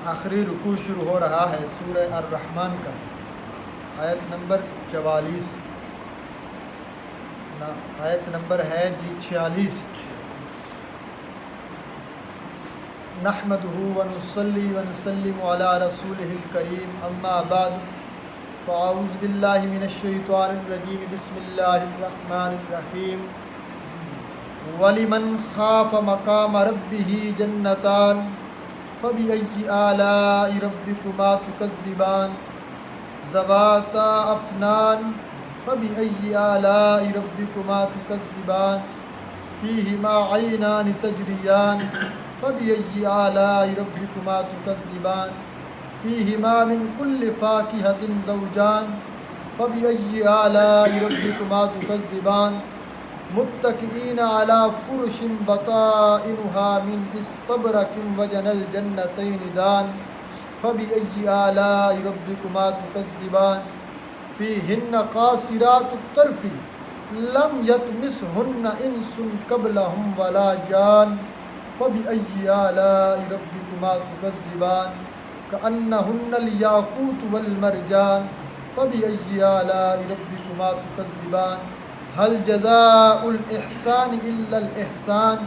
آخری رکوع شروع ہو رہا ہے سورہ الرحمن کا، آیت نمبر 44 آیت نمبر ہے 46۔ نحمدہ ونصلی ونسلم علی رسولہ الکریم، اما بعد فاعوذ باللہ من الشیطان الرجیم، بسم اللہ الرحمن الرحیم۔ وَلِمَنْ خَافَ مَقَامَ رَبِّهِ جَنَّتَانِ فَبِأَيِّ آلَاءِ رَبِّكُمَا تُكَذِّبَانِ ذَوَاتَا أَفْنَانٍ فَبِأَيِّ آلَاءِ رَبِّكُمَا تُكَذِّبَانِ فِيهِمَا عَيْنَانِ تَجْرِيَانِ فَبِأَيِّ آلَاءِ رَبِّكُمَا تُكَذِّبَانِ فِيهِمَا مِنْ كُلِّ فَاكِهَةٍ زَوْجَانِ فَبِأَيِّ آلَاءِ رَبِّكُمَا تُكَذِّبَانِ متکئین علی فرش بطائنها من استبرق وجنى الجنتین دان فبأي آلاء ربكما تكذبان فیہن قاصرات الطرف لم يطمثهن انس قبلهم ولا جان فبأي آلاء ربكما تكذبان كأنهن الياقوت والمرجان فبأي آلاء ربكما تكذبان هل جزاء الإحسان إلا الإحسان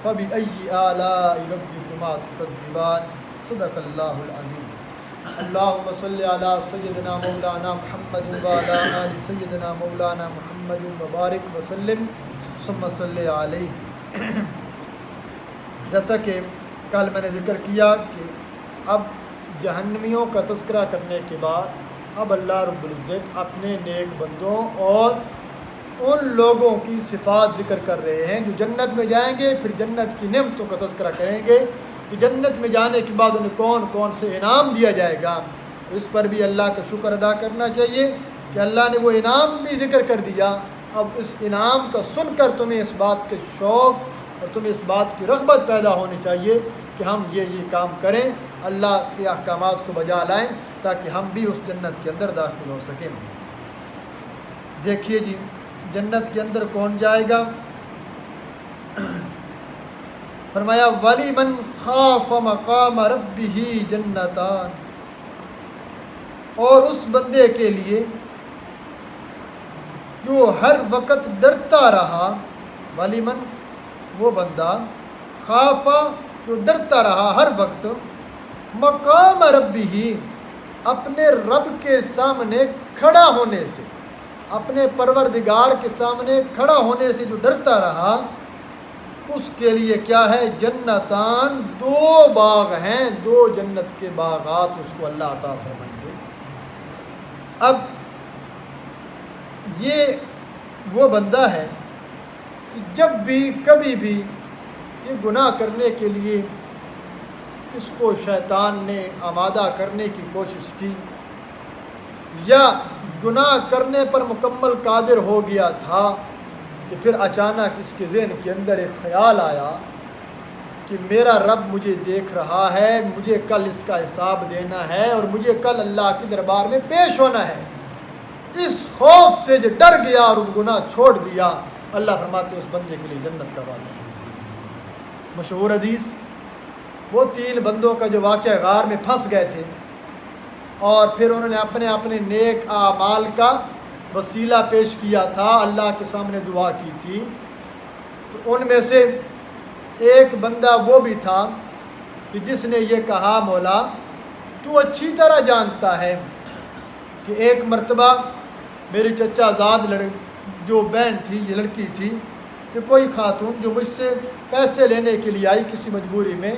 فبأي آلاء ربكما تكذبان صدق الله العظيم۔ اللهم صل على سيدنا مولانا محمد وعلى آل سيدنا مولانا محمد وبارك وسلم ثم صل عليه۔ جیسا کہ کل میں نے ذکر کیا کہ اب جہنمیوں کا تذکرہ کرنے کے بعد اب اللہ رب العزت اپنے نیک بندوں اور ان لوگوں کی صفات ذکر کر رہے ہیں جو جنت میں جائیں گے، پھر جنت کی نعمتوں کا تذکرہ کریں گے کہ جنت میں جانے کے بعد انہیں کون کون سے انعام دیا جائے گا۔ اس پر بھی اللہ کا شکر ادا کرنا چاہیے کہ اللہ نے وہ انعام بھی ذکر کر دیا۔ اب اس انعام کا سن کر تمہیں اس بات کے شوق اور تمہیں اس بات کی رغبت پیدا ہونی چاہیے کہ ہم یہ کام کریں، اللہ کے احکامات کو بجا لائیں تاکہ ہم بھی اس جنت کے اندر داخل ہو سکیں۔ دیکھیے جی، جنت کے اندر کون جائے گا؟ فرمایا وَلِمَنْ خَافَ مَقَامَ رَبِّهِ جَنَّتَانِ، اور اس بندے کے لیے جو ہر وقت ڈرتا رہا، وَلِمَنْ وہ بندہ، خاف جو ڈرتا رہا ہر وقت، مقام ربِّهِ اپنے رب کے سامنے کھڑا ہونے سے، اپنے پروردگار کے سامنے کھڑا ہونے سے جو ڈرتا رہا، اس کے لیے کیا ہے؟ جنتان، دو باغ ہیں، دو جنت کے باغات اس کو اللہ عطا فرمائیں گے۔ اب یہ وہ بندہ ہے کہ جب بھی کبھی بھی یہ گناہ کرنے کے لیے اس کو شیطان نے آمادہ کرنے کی کوشش کی، یا گناہ کرنے پر مکمل قادر ہو گیا تھا کہ پھر اچانک اس کے ذہن کے اندر ایک خیال آیا کہ میرا رب مجھے دیکھ رہا ہے، مجھے کل اس کا حساب دینا ہے اور مجھے کل اللہ کے دربار میں پیش ہونا ہے۔ اس خوف سے جو ڈر گیا اور وہ گناہ چھوڑ دیا، اللہ فرماتے اس بندے کے لیے جنت کا وعدہ ہے۔ مشہور حدیث، وہ 3 بندوں کا جو واقعہ غار میں پھنس گئے تھے اور پھر انہوں نے اپنے اپنے نیک اعمال کا وسیلہ پیش کیا تھا، اللہ کے سامنے دعا کی تھی، تو ان میں سے ایک بندہ وہ بھی تھا کہ جس نے یہ کہا مولا تو اچھی طرح جانتا ہے کہ ایک مرتبہ میری چچا زاد جو بہن تھی، یہ لڑکی تھی، کہ کوئی خاتون جو مجھ سے پیسے لینے کے لیے آئی کسی مجبوری میں،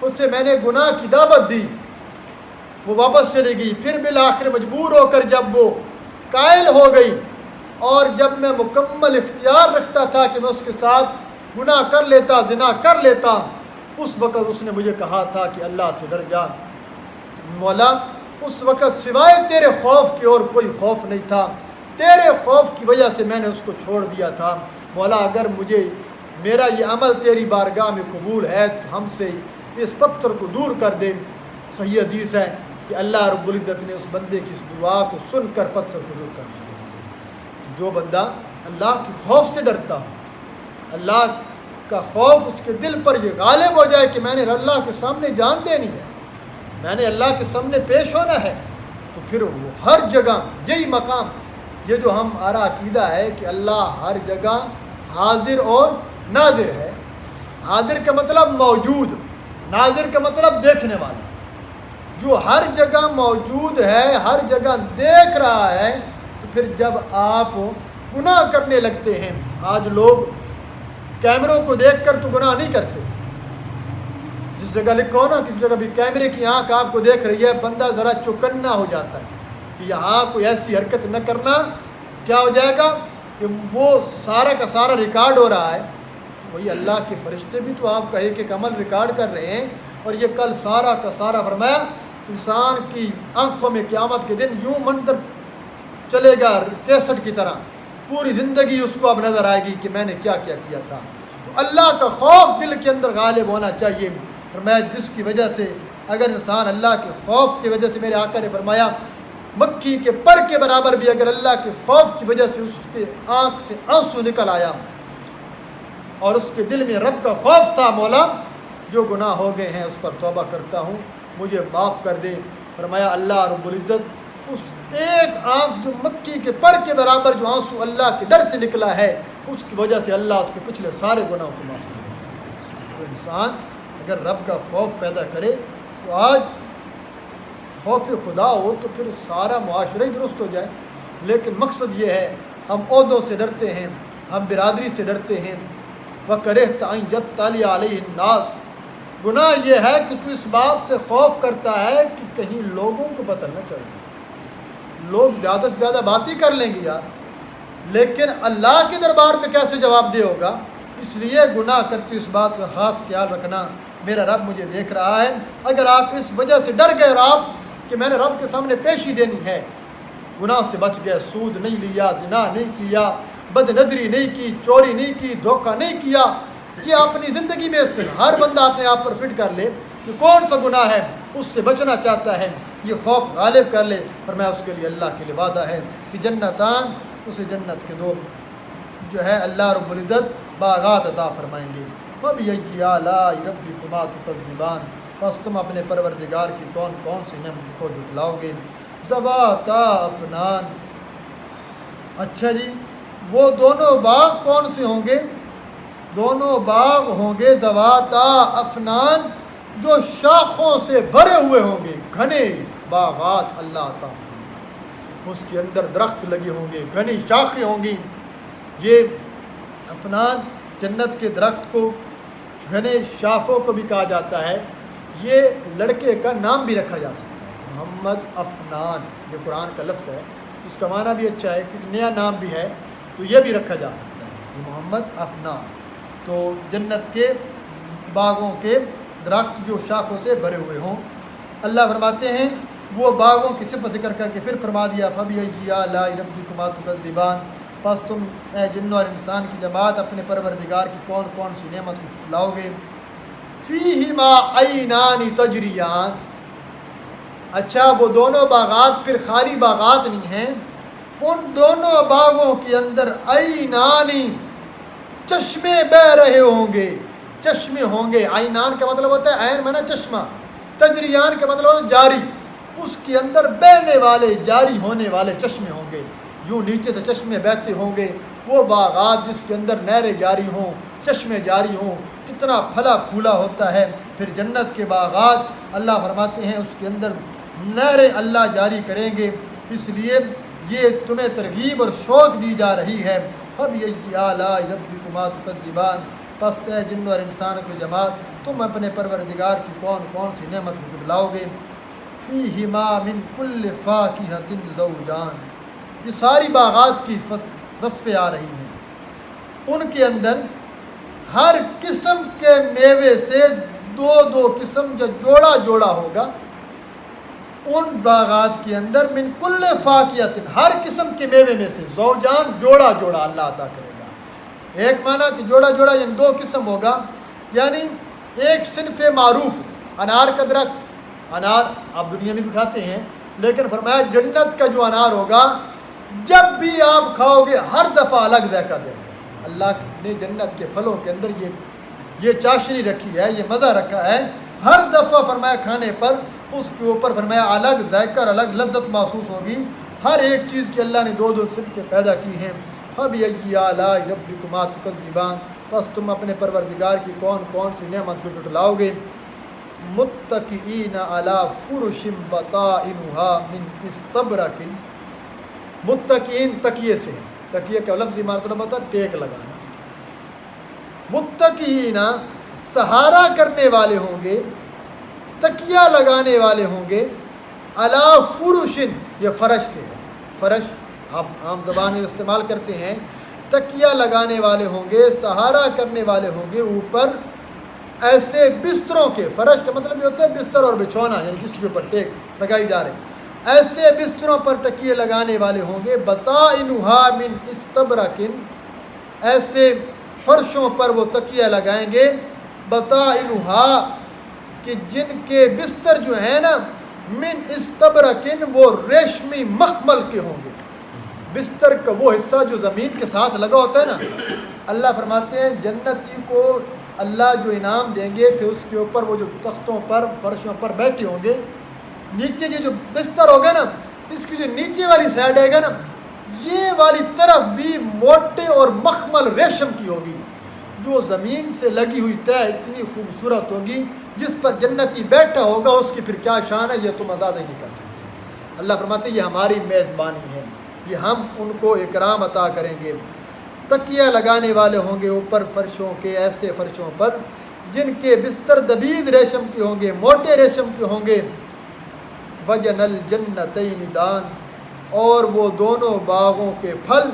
اس سے میں نے گناہ کی دعوت دی، وہ واپس چلی گئی، پھر بالآخر مجبور ہو کر جب وہ قائل ہو گئی اور جب میں مکمل اختیار رکھتا تھا کہ میں اس کے ساتھ گناہ کر لیتا، زنا کر لیتا، اس وقت اس نے مجھے کہا تھا کہ اللہ سے ڈر جا مولا، اس وقت سوائے تیرے خوف کی اور کوئی خوف نہیں تھا، تیرے خوف کی وجہ سے میں نے اس کو چھوڑ دیا تھا، مولا اگر مجھے میرا یہ عمل تیری بارگاہ میں قبول ہے تو ہم سے اس پتھر کو دور کر دے۔ صحیح حدیث ہے کہ اللہ رب العزت نے اس بندے کی اس دعا کو سن کر پتھر کو دور کر دیا۔ جو بندہ اللہ کے خوف سے ڈرتا ہو، اللہ کا خوف اس کے دل پر یہ غالب ہو جائے کہ میں نے اللہ کے سامنے جان دینی ہے، میں نے اللہ کے سامنے پیش ہونا ہے، تو پھر وہ ہر جگہ یہی مقام، یہ جو ہمارا عقیدہ ہے کہ اللہ ہر جگہ حاضر اور ناظر ہے۔ حاضر کا مطلب موجود، ناظر کا مطلب دیکھنے والا۔ جو ہر جگہ موجود ہے، ہر جگہ دیکھ رہا ہے، تو پھر جب آپ گناہ کرنے لگتے ہیں، آج لوگ کیمروں کو دیکھ کر تو گناہ نہیں کرتے، جس جگہ لکھو نا کسی جگہ بھی کیمرے کی آنکھ آپ کو دیکھ رہی ہے، بندہ ذرا چوکنا ہو جاتا ہے کہ یہاں کوئی ایسی حرکت نہ کرنا، کیا ہو جائے گا کہ وہ سارا کا سارا ریکارڈ ہو رہا ہے۔ وہی اللہ کے فرشتے بھی تو آپ کا ایک ایک عمل ریکارڈ کر رہے ہیں، اور یہ کل سارا کا سارا فرمایا انسان کی آنکھوں میں قیامت کے دن یوں منظر چلے گا کیسٹ کی طرح، پوری زندگی اس کو اب نظر آئے گی کہ میں نے کیا کیا کیا تھا۔ تو اللہ کا خوف دل کے اندر غالب ہونا چاہیے، فرمایا جس کی وجہ سے اگر انسان اللہ کے خوف کی وجہ سے، میرے آقا نے فرمایا مکھی کے پر کے برابر بھی اگر اللہ کے خوف کی وجہ سے اس کے آنکھ سے آنسو نکل آیا اور اس کے دل میں رب کا خوف تھا، مولا جو گناہ ہو گئے ہیں اس پر توبہ کرتا ہوں، مجھے معاف کر دے۔ فرمایا اللہ رب العزت اس ایک آنکھ جو مکھی کے پر کے برابر جو آنسو اللہ کے ڈر سے نکلا ہے، اس کی وجہ سے اللہ اس کے پچھلے سارے گناہوں کو معاف کر دیتا ہے۔ تو انسان اگر رب کا خوف پیدا کرے، تو آج خوف خدا ہو تو پھر سارا معاشرہ ہی درست ہو جائے، لیکن مقصد یہ ہے ہم عہدوں سے ڈرتے ہیں، ہم برادری سے ڈرتے ہیں۔ وَكَرِهْتَ أَن يَطَّلِعَ عَلَيْهِ النَّاسُ، گناہ یہ ہے کہ تو اس بات سے خوف کرتا ہے کہ کہیں لوگوں کو پتہ نہ چل جائے، لوگ زیادہ سے زیادہ بات ہی کر لیں گے یار، لیکن اللہ کے دربار میں کیسے جواب دے ہوگا؟ اس لیے گناہ کرتے اس بات کا خاص خیال رکھنا، میرا رب مجھے دیکھ رہا ہے۔ اگر آپ اس وجہ سے ڈر گئے اور آپ کہ میں نے رب کے سامنے پیشی دینی ہے، گناہ سے بچ گئے، سود نہیں لیا، زنا نہیں کیا، بد نظری نہیں کی، چوری نہیں کی، دھوکہ نہیں کیا، یہ اپنی زندگی میں سے ہر بندہ اپنے آپ پر فٹ کر لے کہ کون سا گناہ ہے اس سے بچنا چاہتا ہے، یہ خوف غالب کر لے، اور میں اس کے لیے اللہ کے لیے وعدہ ہے کہ جنتان، اسے جنت کے دو جو ہے اللہ رب العزت باغات عطا فرمائیں گے۔ فَبِأَيِّ آلَاءِ رَبِّكُمَا تُكَذِّبَانِ، بس تم اپنے پروردگار کی کون کون سی نعمت کو جھٹلاؤ گے۔ ذَوَاتَا أَفْنَانٍ، اچھا جی وہ دونوں باغ کون سے ہوں گے؟ دونوں باغ ہوں گے ذَوَاتَا أَفْنَانٍ، جو شاخوں سے بھرے ہوئے ہوں گے، گھنے باغات اللہ عطا فرمائیں گے، اس کے اندر درخت لگے ہوں گے، گھنی شاخیں ہوں گی۔ یہ افنان جنت کے درخت کو گھنے شاخوں کو بھی کہا جاتا ہے۔ یہ لڑکے کا نام بھی رکھا جا سکتا ہے، محمد افنان، یہ قرآن کا لفظ ہے جس کا معنی بھی اچھا ہے کہ نیا نام بھی ہے، تو یہ بھی رکھا جا سکتا ہے، یہ محمد افنان۔ تو جنت کے باغوں کے درخت جو شاخوں سے بھرے ہوئے ہوں، اللہ فرماتے ہیں وہ باغوں کی صفت ذکر کر کے پھر فرما دیا فَبِأَيِّ آلَاءِ رَبِّكُمَا تُكَذِّبَانِ، پس تم اے جنوں اور انسان کی جماعت اپنے پروردگار کی کون کون سی نعمت کو جھٹلاؤ گے۔ فِيهِمَا عَيْنَانِ تَجْرِيَانِ، اچھا وہ دونوں باغات پھر خالی باغات نہیں ہیں، ان دونوں باغوں کے اندر عینانی، چشمے بہ رہے ہوں گے، چشمے ہوں گے۔ عینان کا مطلب ہوتا ہے عین مانا چشمہ، تجریان کا مطلب ہوتا ہے جاری، اس کے اندر بہنے والے، جاری ہونے والے چشمے ہوں گے، یوں نیچے سے چشمے بہتے ہوں گے۔ وہ باغات جس کے اندر نہریں جاری ہوں، چشمے جاری ہوں، کتنا پھلا پھولا ہوتا ہے۔ پھر جنت کے باغات اللہ فرماتے ہیں اس کے اندر نہریں اللہ جاری کریں گے، اس لیے یہ تمہیں ترغیب اور شوق دی جا رہی ہے۔ فَبِأَيِّ آلَاءِ رَبِّكُمَا تُكَذِّبَانِ، پس اے جن اور انسان کی جماعت تم اپنے پروردگار کی کون کون سی نعمت کو جھٹلاؤ گے۔ فِيهِمَا مِن كُلِّ فَاكِهَةٍ زَوْجَانِ، یہ ساری باغات کی وصفیں آ رہی ہیں، ان کے اندر ہر قسم کے میوے سے دو دو قسم جو جوڑا جوڑا ہوگا، ان باغات کے اندر من کل فاکیۃ، ہر قسم کے میوے میں سے زوجان، جوڑا جوڑا اللہ عطا کرے گا۔ ایک معنی کہ جوڑا جوڑا یعنی دو قسم ہوگا، یعنی ایک صنف معروف انار کا درخت، انار آپ دنیا میں بھی کھاتے ہیں، لیکن فرمایا جنت کا جو انار ہوگا جب بھی آپ کھاؤ گے ہر دفعہ الگ ذائقہ دے گا۔ اللہ نے جنت کے پھلوں کے اندر یہ چاشنی رکھی ہے، یہ مزہ رکھا ہے، ہر دفعہ فرمایا کھانے پر اس کے اوپر فرمایا الگ ذائقہ اور الگ لذت محسوس ہوگی. ہر ایک چیز کی اللہ نے دو دو صفتیں پیدا کی ہیں. فَبِأَيِّ آلَاءِ رَبِّكُمَا تُكَذِّبَانِ بس تم اپنے پروردگار کی کون کون سی نعمت کو جھٹلاؤ گے. متکئین علی فرش بطائنها من استبرق. متکئین تکیے سے ہے. تکیے کا لفظ عمارت بتا ٹیک لگانا. متکئین سہارا کرنے والے ہوں گے, تکیہ لگانے والے ہوں گے. علی فرش یہ فرش سے ہے. فرش آپ عام زبان میں استعمال کرتے ہیں. تکیہ لگانے والے ہوں گے, سہارا کرنے والے ہوں گے اوپر ایسے بستروں کے. فرش کا مطلب یہ ہوتا ہے بستر اور بچھونا, یعنی جس کے اوپر ٹیک لگائی جا رہی. ایسے بستروں پر تکیے لگانے والے ہوں گے. بطائنها من استبرق ایسے فرشوں پر وہ تکیہ لگائیں گے. بطائنها کہ جن کے بستر جو ہیں نا من استبرق وہ ریشمی مخمل کے ہوں گے. بستر کا وہ حصہ جو زمین کے ساتھ لگا ہوتا ہے نا, اللہ فرماتے ہیں جنتی کو اللہ جو انعام دیں گے پھر اس کے اوپر وہ جو تختوں پر فرشوں پر بیٹھے ہوں گے, نیچے جو بستر ہوگا نا اس کی جو نیچے والی سائڈ ہے گا نا یہ والی طرف بھی موٹے اور مخمل ریشم کی ہوگی جو زمین سے لگی ہوئی طے اتنی خوبصورت ہوگی. جس پر جنتی بیٹھا ہوگا اس کی پھر کیا شان ہے یہ تم اندازہ ہی نہیں کر سکتے. اللہ فرماتے ہیں یہ ہماری میزبانی ہے, یہ ہم ان کو اکرام عطا کریں گے. تکیہ لگانے والے ہوں گے اوپر فرشوں کے, ایسے فرشوں پر جن کے بستر دبیز ریشم کے ہوں گے, موٹے ریشم کے ہوں گے. وَجَنَ الْجَنَّتَيْنِ دَانٍ اور وہ دونوں باغوں کے پھل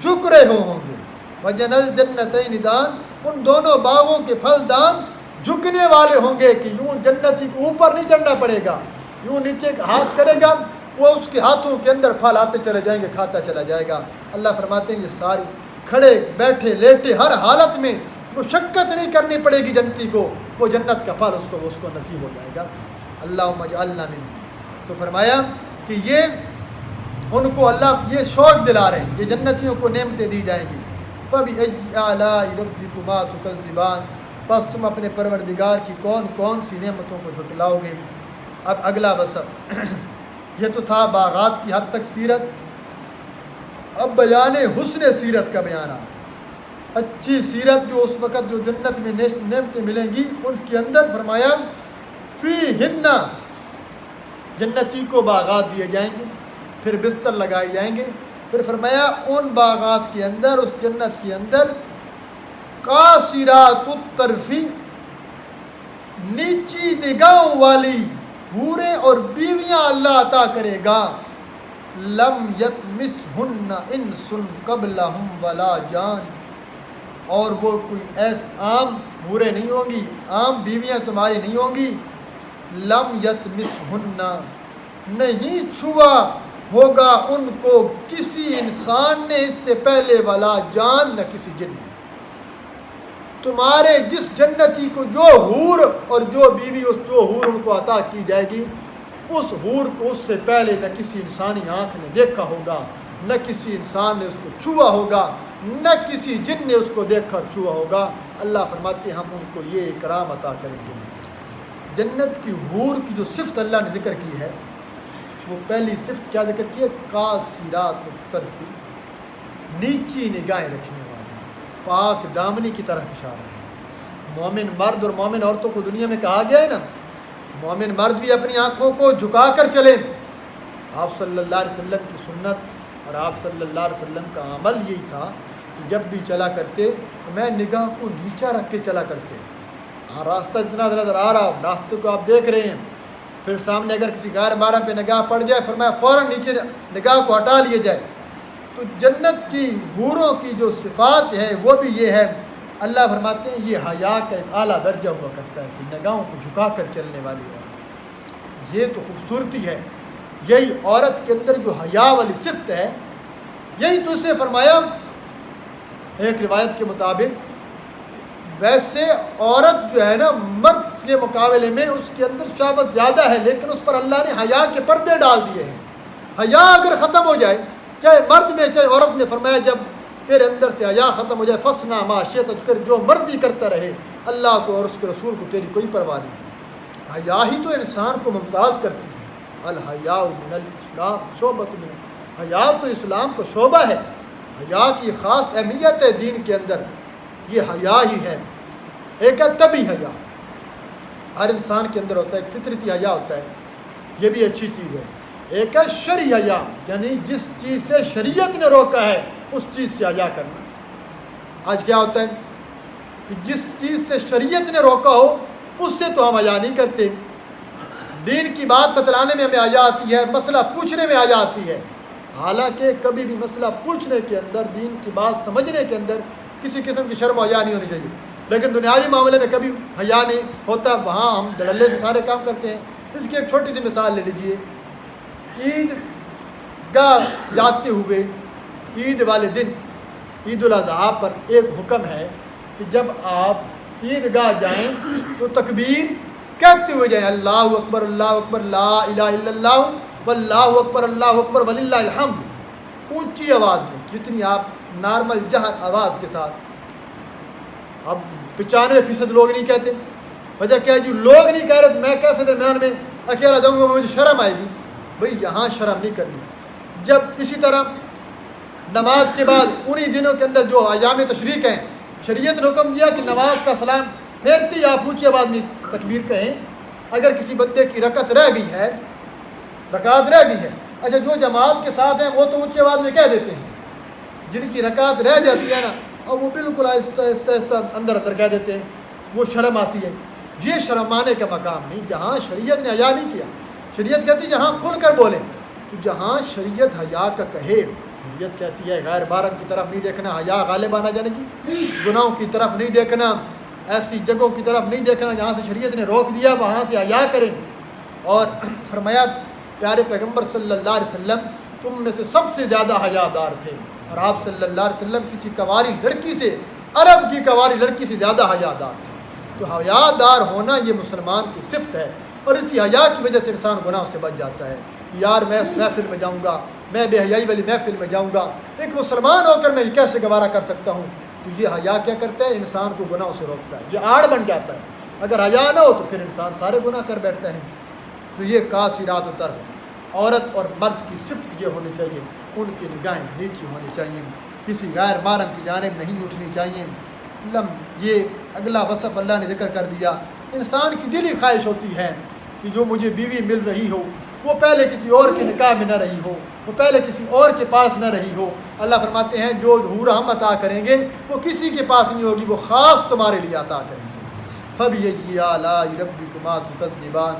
جھک رہے ہوں گے. وَجَنَ الْجَنَّتَيْنِ دَانٍ ان دونوں باغوں کے پھل دان جھکنے والے ہوں گے کہ یوں جنتی کو اوپر نہیں چڑھنا پڑے گا, یوں نیچے ہاتھ کرے گا وہ اس کے ہاتھوں کے اندر پھل آتے چلے جائیں گے, کھاتا چلا جائے گا. اللہ فرماتے ہیں یہ ساری کھڑے بیٹھے لیٹے ہر حالت میں مشقت نہیں کرنی پڑے گی جنتی کو, وہ جنت کا پھل اس کو نصیب ہو جائے گا. اللہم اجعلنا منہم. تو فرمایا کہ یہ ان کو اللہ یہ شوق دلا رہے ہیں, یہ جنتیوں کو نعمتیں دی جائیں گی. فَبِأَيِّ آلَاءِ رَبِّكُمَا تُكَذِّبَانِ بس تم اپنے پروردگار کی کون کون سی نعمتوں کو جھٹلاؤ گے. اب اگلا وصف یہ تو تھا باغات کی حد تک سیرت. اب بیان حسن سیرت کا بیان آ رہا ہے. اچھی سیرت جو اس وقت جو جنت میں نعمتیں ملیں گی اس کے اندر فرمایا فیہن جنتی کو باغات دیے جائیں گے, پھر بستر لگائے جائیں گے. پھر فرمایا ان باغات کے اندر اس جنت کے اندر قاصرات الطرف نیچی نگاہوں والی حوریں اور بیویاں اللہ عطا کرے گا. لم یطمثہن انس قبلہم ولا جان اور وہ کوئی عام حوریں نہیں ہوں گی, عام بیویاں تمہاری نہیں ہوں گی. لم یطمثہن نہیں چھوا ہوگا ان کو کسی انسان نے اس سے پہلے, ولا جان نہ کسی جن نے. تمہارے جس جنتی کو جو حور اور جو بیوی اس جو حور ان کو عطا کی جائے گی اس حور کو اس سے پہلے نہ کسی انسانی آنکھ نے دیکھا ہوگا, نہ کسی انسان نے اس کو چھوا ہوگا, نہ کسی جن نے اس کو دیکھ کر چھوا ہوگا. اللہ فرماتے ہیں ہم ان کو یہ اکرام عطا کریں گے. جنت کی حور کی جو صفت اللہ نے ذکر کی ہے وہ پہلی صفت کیا ذکر کی ہے؟ قاصرات الطرف نیچی نگاہیں رکھنے والی, پاک دامنی کی طرف اشارہ ہے. مومن مرد اور مومن عورتوں کو دنیا میں کہا گیا ہے نا, مومن مرد بھی اپنی آنکھوں کو جھکا کر چلیں. آپ صلی اللہ علیہ وسلم کی سنت اور آپ صلی اللہ علیہ وسلم کا عمل یہی تھا کہ جب بھی چلا کرتے میں نگاہ کو نیچا رکھ کے چلا کرتے. ہاں راستہ اتنا نظر آ رہا, راستے کو آپ دیکھ رہے ہیں, پھر سامنے اگر کسی غیر محرم پہ نگاہ پڑ جائے فرمایا فوراً نیچے نگاہ کو ہٹا لیے جائے. تو جنت کی حوروں کی جو صفات ہے وہ بھی یہ ہے. اللہ فرماتے ہیں یہ حیا کا ایک اعلیٰ درجہ ہوا کرتا ہے کہ نگاہوں کو جھکا کر چلنے والی عورت. یہ تو خوبصورتی ہے, یہی عورت کے اندر جو حیا والی صفت ہے یہی تو اسے فرمایا ایک روایت کے مطابق. ویسے عورت جو ہے نا مرد کے مقابلے میں اس کے اندر شہوت زیادہ ہے, لیکن اس پر اللہ نے حیا کے پردے ڈال دیے ہیں. حیا اگر ختم ہو جائے چاہے مرد میں چاہے عورت میں, فرمایا جب تیرے اندر سے حیا ختم ہو جائے فصنا ما شئت, پھر جو مرضی کرتا رہے, اللہ کو اور اس کے رسول کو تیری کوئی پرواہ نہیں. حیا ہی تو انسان کو ممتاز کرتی ہے۔ الحیاء من الاسلام شعبۃ من، حیا تو اسلام کا شعبہ ہے، حیا کی خاص اہمیت ہے دین کے اندر، یہ حیا ہی ہے۔ ایک ہے طبی حیا، ہر انسان کے اندر ہوتا ہے، ایک فطرتی حیا ہوتا ہے، یہ بھی اچھی چیز ہے۔ ایک ہے شرعی حیا، یعنی جس چیز سے شریعت نے روکا ہے اس چیز سے حیا کرنا۔ آج کیا ہوتا ہے کہ جس چیز سے شریعت نے روکا ہو اس سے تو ہم حیا نہیں کرتے، دین کی بات بتلانے میں ہمیں حیا آتی ہے، مسئلہ پوچھنے میں حیا آتی ہے، حالانکہ کبھی بھی مسئلہ پوچھنے کے اندر، دین کی بات سمجھنے کے اندر کسی قسم کی شرم و حیا نہیں ہونی چاہیے۔ لیکن دنیاوی معاملے میں کبھی حیا نہیں ہوتا، وہاں ہم دھڑلے سے سارے کام کرتے ہیں۔ اس کی ایک چھوٹی سی مثال لے لیجئے، عید گاہ جاتے ہوئے عید والے دن، عید الاضحیٰ پر ایک حکم ہے کہ جب آپ عید گاہ جائیں تو تکبیر کہتے ہوئے جائیں، اللہ اکبر لا الہ الا اللہ واللہ اکبر وللہ الحمد، اونچی آواز میں، جتنی آپ نارمل جہر آواز کے ساتھ۔ اب 95% لوگ نہیں کہتے، وجہ کیا ہے جی؟ لوگ نہیں کہہ رہے تو میں کیسے درمیان میں اکیلا جاؤں گا، مجھے شرم آئے گی۔ بھئی یہاں شرم نہیں کرنی۔ جب اسی طرح نماز کے بعد انہی دنوں کے اندر جو ایام تشریق ہیں، شریعت نے حکم دیا کہ نماز کا سلام پھیرتی آپ اونچی آواز میں تکبیر کہیں۔ اگر کسی بندے کی رکعت رہ گئی ہے، اچھا جو جماعت کے ساتھ ہیں وہ تو اونچی آواز میں کہہ دیتے ہیں، جن کی رکعت رہ جاتی ہے نا، اور وہ بالکل آہستہ آہستہ اندر کہہ دیتے ہیں، وہ شرم آتی ہے۔ یہ شرمانے کا مقام نہیں، جہاں شریعت نے حیا نہیں کیا۔ شریعت کہتی ہے جہاں کھل کر بولیں، تو جہاں شریعت حیا کا کہے، شریعت کہتی ہے غیر محرم کی طرف نہیں دیکھنا، حیا غالب آنا جانے کی، گناہوں کی طرف نہیں دیکھنا، ایسی جگہوں کی طرف نہیں دیکھنا جہاں سے شریعت نے روک دیا، وہاں سے حیا کریں۔ اور فرمایا پیارے پیغمبر صلی اللہ علیہ وسلم تم میں سے سب سے زیادہ حیا دار تھے، اور آپ صلی اللہ علیہ وسلم کسی کنواری لڑکی سے، عرب کی کنواری لڑکی سے زیادہ حیا دار تھے۔ تو حیا دار ہونا یہ مسلمان کی صفت ہے، اور اسی حیا کی وجہ سے انسان گناہوں سے بچ جاتا ہے۔ یار میں اس محفل میں جاؤں گا، میں بے حیائی والی محفل میں جاؤں گا، ایک مسلمان ہو کر میں یہ کیسے گوارا کر سکتا ہوں؟ تو یہ حیا کیا کرتا ہے؟ انسان کو گناہوں سے روکتا ہے، یہ آڑ بن جاتا ہے۔ اگر حیا نہ ہو تو پھر انسان سارے گناہ کر بیٹھتا ہے۔ تو یہ قاصرات و طرف، عورت اور مرد کی صفت یہ ہونی چاہیے، ان کی نگاہیں نیچی ہونی چاہیے، کسی غیر محرم کی جانب نہیں اٹھنی چاہیے۔ یہ اگلا وصف اللہ نے ذکر کر دیا۔ انسان کی دلی خواہش ہوتی ہے کہ جو مجھے بیوی مل رہی ہو وہ پہلے کسی اور کے نکاح میں نہ رہی ہو، وہ پہلے کسی اور کے پاس نہ رہی ہو۔ اللہ فرماتے ہیں جو حور ہم عطا کریں گے وہ کسی کے پاس نہیں ہوگی، وہ خاص تمہارے لیے عطا کریں گے۔ فَبِأَيِّ آلَاءِ رَبِّكُمَا تُكَذِّبَانِ،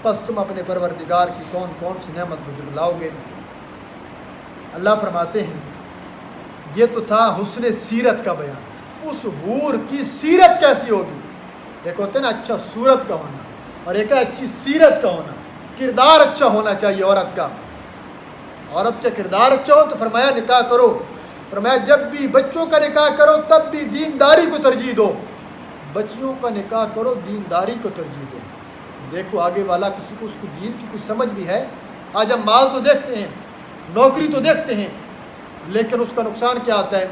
پس تم اپنے پروردگار کی کون کون سی نعمت کو جھٹلاؤ گے؟ اللہ فرماتے ہیں یہ تو تھا حسن سیرت کا بیان، اس حور کی سیرت کیسی ہوگی۔ ایک ہوتا ہے نا اچھا صورت کا ہونا، اور ایک ہے اچھی سیرت کا ہونا، کردار اچھا ہونا چاہیے عورت کا۔ عورت کا کردار اچھا ہو تو فرمایا نکاح کرو، فرمایا جب بھی بچوں کا نکاح کرو تب بھی دینداری کو ترجیح دو، بچیوں کا نکاح کرو دینداری کو ترجیح دو۔ دیکھو آگے والا کسی کو اس کو دین کی کچھ سمجھ بھی ہے۔ آج ہم مال تو دیکھتے ہیں، نوکری تو دیکھتے ہیں، لیکن اس کا نقصان کیا آتا ہے؟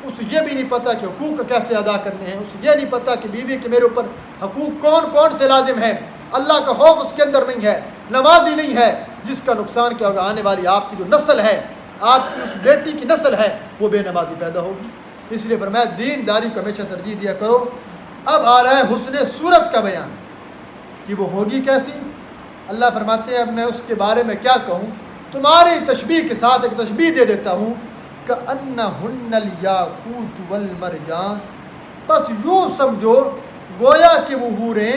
اسے یہ بھی نہیں پتہ کہ حقوق کیسے ادا کرنے ہیں، اسے یہ نہیں پتہ کہ بیوی کے میرے اوپر حقوق کون کون سے لازم ہیں، اللہ کا خوف اس کے اندر نہیں ہے، نمازی نہیں ہے، جس کا نقصان کیا ہوگا؟ آنے والی آپ کی جو نسل ہے، آپ کی اس بیٹی کی نسل ہے، وہ بے نمازی پیدا ہوگی۔ اس لیے فرمایا دینداری کو ہمیشہ ترجیح دیا کرو۔ اب آ رہا ہے حسن صورت کا بیان کہ وہ ہوگی کیسی۔ اللہ فرماتے ہیں اب میں اس کے بارے میں کیا کہوں، تمہاری تشبیہ کے ساتھ ایک تشبیہ دے دیتا ہوں، کأنہن الیاقوت والمرجان، بس یوں سمجھو گویا کہ وہ حوریں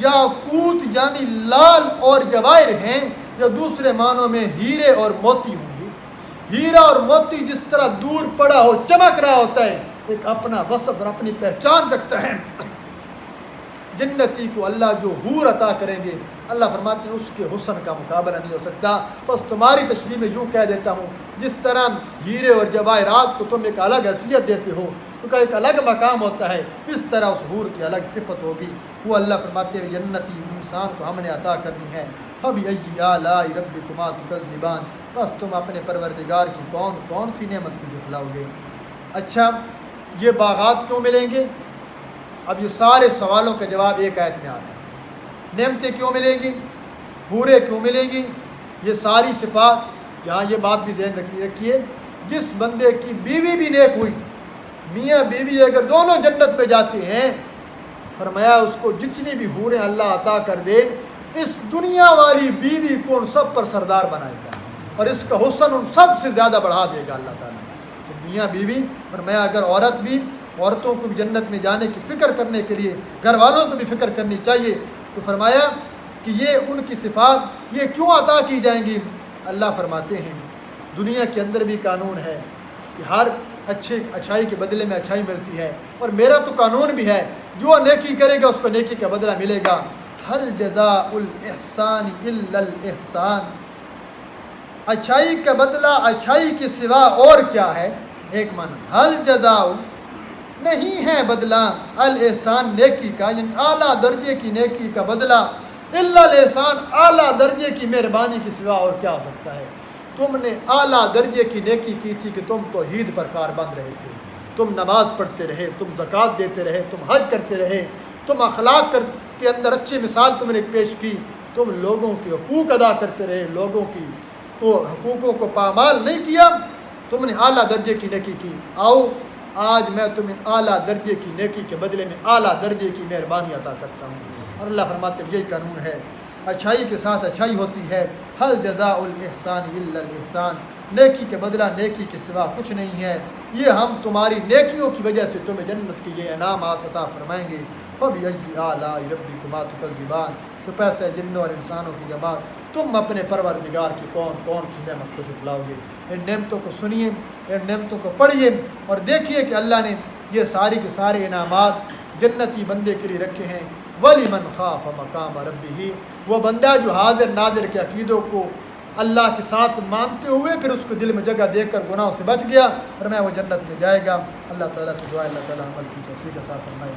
یاقوت یعنی لال اور جواہر ہیں، یا دوسرے معنوں میں ہیرے اور موتی ہوں گی۔ ہیرا اور موتی جس طرح دور پڑا ہو چمک رہا ہوتا ہے، ایک اپنا وصف اور اپنی پہچان رکھتا ہے۔ جنتی کو اللہ جو حور عطا کریں گے، اللہ فرماتے ہیں اس کے حسن کا مقابلہ نہیں ہو سکتا۔ بس تمہاری تشبیہ میں یوں کہہ دیتا ہوں، جس طرح ہیرے اور جواہرات کو تم ایک الگ حیثیت دیتے ہو، ان کا ایک الگ مقام ہوتا ہے، اس طرح اس حور کی الگ صفت ہوگی۔ وہ اللہ فرماتے ہیں جنتی انسان کو ہم نے عطا کرنی ہے۔ فَبِأَيِّ آلَاءِ رَبِّكُمَا تُكَذِّبَانِ، بس تم اپنے پروردگار کی کون کون سی نعمت کو جھٹلاؤ گے۔ اچھا یہ باغات کیوں ملیں گے؟ اب یہ سارے سوالوں کا جواب ایک آیت میں آ رہا ہے۔ نعمتیں کیوں ملیں گی، حوریں کیوں ملیں گی، یہ ساری صفات، یہاں یہ بات بھی ذہن رکھیے، جس بندے کی بیوی بھی نیک ہوئی، میاں بیوی اگر دونوں جنت میں جاتے ہیں، فرمایا اس کو جتنی بھی حوریں اللہ عطا کر دے، اس دنیا والی بیوی کو ان سب پر سردار بنائے گا اور اس کا حسن ان سب سے زیادہ بڑھا دے گا اللہ تعالیٰ۔ تو میاں بیوی، فرمایا اگر عورتوں کو بھی جنت میں جانے کی فکر کرنے کے لیے گھر والوں کو بھی فکر کرنی چاہیے، تو فرمایا کہ یہ ان کی صفات یہ کیوں عطا کی جائیں گی؟ اللہ فرماتے ہیں دنیا کے اندر بھی قانون ہے کہ ہر اچھائی کے بدلے میں اچھائی ملتی ہے، اور میرا تو قانون بھی ہے، جو نیکی کرے گا اس کو نیکی کا بدلہ ملے گا۔ ہل جزاء الاحسان الا الاحسان، اچھائی کا بدلہ اچھائی کے سوا اور کیا ہے؟ ایک معنی ہل جزاء نہیں ہے بدلہ الاحسان نیکی کا، یعنی اعلیٰ درجے کی نیکی کا بدلہ، الا الاحسان اعلیٰ درجے کی مہربانی کے سوا اور کیا ہو سکتا ہے؟ تم نے اعلیٰ درجے کی نیکی کی تھی کہ تم توحید پر کاربند رہے تھے، تم نماز پڑھتے رہے، تم زکوٰۃ دیتے رہے، تم حج کرتے رہے، تم اخلاق کے اندر اچھی مثال تم نے پیش کی، تم لوگوں کے حقوق ادا کرتے رہے، لوگوں کی حقوقوں کو پامال نہیں کیا، تم نے اعلیٰ درجے کی نیکی کی۔ آؤ آج میں تمہیں اعلیٰ درجے کی نیکی کے بدلے میں اعلیٰ درجے کی مہربانی عطا کرتا ہوں۔ اور اللہ فرماتے ہیں یہی قانون ہے، اچھائی کے ساتھ اچھائی ہوتی ہے، ہل جزاء الاحسان الا الاحسان، نیکی کے بدلہ نیکی کے سوا کچھ نہیں ہے، یہ ہم تمہاری نیکیوں کی وجہ سے تمہیں جنت کے یہ انعامات عطا فرمائیں گے۔ فَبِأَيِّ آلَاءِ رَبِّكُمَا تُكَذِّبَانِ، تو پیسے جنوں اور انسانوں کی جماعت، تم اپنے پروردگار کی کون کون سی نعمت کو جھٹلاؤ گے؟ ان نعمتوں کو سنیے، ان نعمتوں کو پڑھیے اور دیکھیے کہ اللہ نے یہ ساری کے سارے انعامات جنتی بندے کے لیے رکھے ہیں۔ وَلِمَنْ خَافَ مَقَامَ رَبِّهِ، وہ بندہ جو حاضر ناظر کے عقیدوں کو اللہ کے ساتھ مانتے ہوئے پھر اس کو دل میں جگہ دے کر گناہوں سے بچ گیا، اور میں وہ جنت میں جائے گا۔ اللہ تعالیٰ سے دعا، اللہ تعالیٰ عمل کی توفیق عطا فرمائے۔